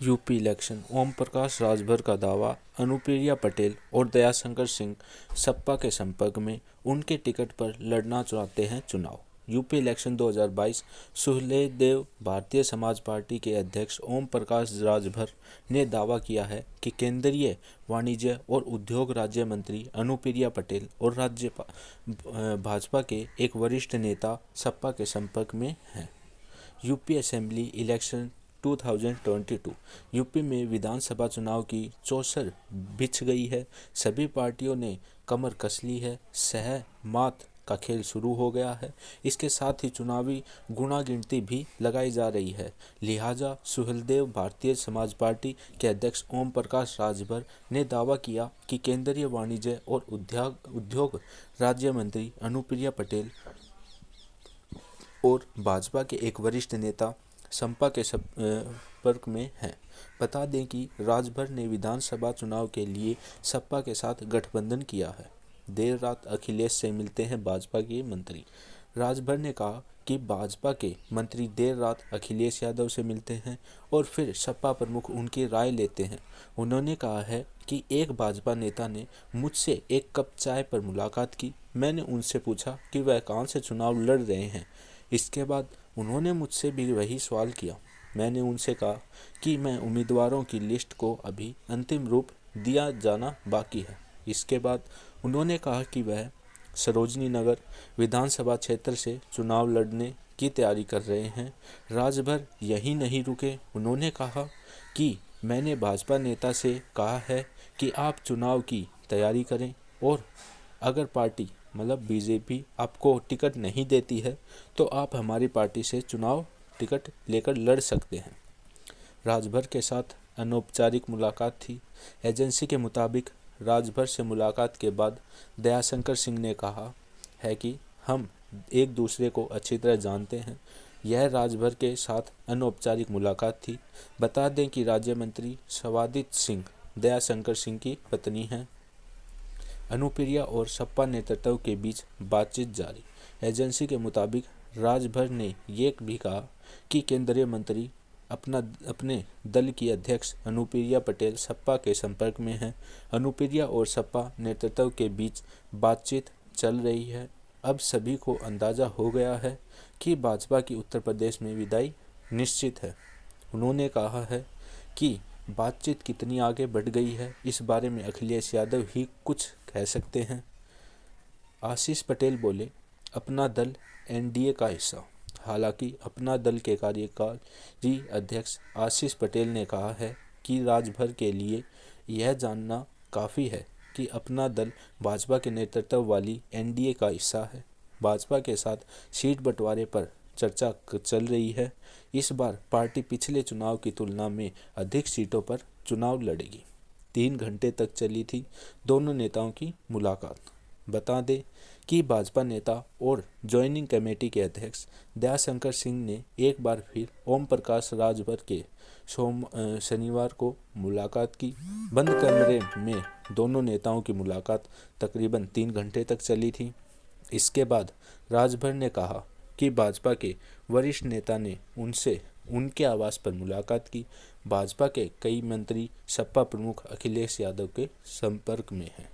UP election. Om Prakash Rajbhar का दावा, अनुप्रिया पटेल और दयाशंकर सिंह सपा के संपर्क में, उनके टिकट पर लड़ना चाहते हैं चुनाव। UP election 2022। Suheldev. Bharatiya Samaj party के अध्यक्ष ओम प्रकाश राजभर ने दावा किया है कि केंद्रीय वाणिज्य और उद्योग राज्य मंत्री अनुप्रिया पटेल और भाजपा के एक वरिष्ठ नेता सपा के संपर्क में हैं। UP assembly election 2022। यूपी में विधानसभा चुनाव की चौसर बिछ गई है। सभी पार्टियों ने कमर कस ली है। सहमात का खेल शुरू हो गया है। इसके साथ ही चुनावी गुणा-गिनती भी लगाई जा रही है। लिहाजा सुहेलदेव भारतीय समाज पार्टी के अध्यक्ष ओम प्रकाश राजभर ने दावा किया कि केंद्रीय वाणिज्य और उद्योग राज्य मंत्री अनुप्रिया पटेल और भाजपा के एक वरिष्ठ नेता सपा के संपर्क में हैं। बता दें कि राजभर ने विधानसभा चुनाव के लिए सपा के साथ गठबंधन किया है। देर रात अखिलेश से मिलते हैं भाजपा के मंत्री। राजभर ने कहा कि भाजपा के मंत्री देर रात अखिलेश यादव से मिलते हैं और फिर सपा प्रमुख उनकी राय लेते हैं। उन्होंने कहा है कि एक भाजपा नेता ने मुझसे एक कप चाय पर मुलाकात की। मैंने उनसे पूछा कि वह कहाँ से चुनाव लड़ रहे हैं। इसके बाद उन्होंने मुझसे भी वही सवाल किया। मैंने उनसे कहा कि मैं उम्मीदवारों की लिस्ट को अभी अंतिम रूप दिया जाना बाकी है। इसके बाद उन्होंने कहा कि वह सरोजनी नगर विधानसभा क्षेत्र से चुनाव लड़ने की तैयारी कर रहे हैं। राजभर यही नहीं रुके। उन्होंने कहा कि मैंने भाजपा नेता से कहा है कि आप चुनाव की तैयारी करें और अगर पार्टी बीजेपी आपको टिकट नहीं देती है तो आप हमारी पार्टी से चुनाव टिकट लेकर लड़ सकते हैं। राजभर के साथ अनौपचारिक मुलाकात थी। एजेंसी के मुताबिक राजभर से मुलाकात के बाद दयाशंकर सिंह ने कहा है कि हम एक दूसरे को अच्छी तरह जानते हैं। यह राजभर के साथ अनौपचारिक मुलाकात थी। बता दें कि राज्य मंत्री स्वादित सिंह दयाशंकर सिंह की पत्नी हैं। अनुप्रिया और सपा नेतृत्व के बीच बातचीत जारी। एजेंसी के मुताबिक राजभर ने ये भी कहा कि केंद्रीय मंत्री अपने दल की अध्यक्ष अनुप्रिया पटेल सपा के संपर्क में हैं। अनुप्रिया और सपा नेतृत्व के बीच बातचीत चल रही है। अब सभी को अंदाजा हो गया है कि भाजपा की उत्तर प्रदेश में विदाई निश्चित है। उन्होंने कहा है कि बातचीत कितनी आगे बढ़ गई है, इस बारे में अखिलेश यादव ही कुछ कह सकते हैं। आशीष पटेल बोले, अपना दल एनडीए का हिस्सा। हालांकि अपना दल के कार्यकारी अध्यक्ष आशीष पटेल ने कहा है कि राजभर के लिए यह जानना काफ़ी है कि अपना दल भाजपा के नेतृत्व वाली एनडीए का हिस्सा है। भाजपा के साथ सीट बंटवारे पर चर्चा चल रही है। इस बार पार्टी पिछले चुनाव की तुलना में अधिक सीटों पर चुनाव लड़ेगी। 3 घंटे तक चली थी दोनों नेताओं की मुलाकात। बता दें कि भाजपा नेता और ज्वाइनिंग कमेटी के अध्यक्ष दयाशंकर सिंह ने एक बार फिर ओम प्रकाश राजभर के शनिवार को मुलाकात की। बंद कमरे में दोनों नेताओं की मुलाकात तकरीबन 3 घंटे तक चली थी। इसके बाद राजभर ने कहा कि भाजपा के वरिष्ठ नेता ने उनसे उनके आवास पर मुलाकात की। भाजपा के कई मंत्री सपा प्रमुख अखिलेश यादव के संपर्क में हैं।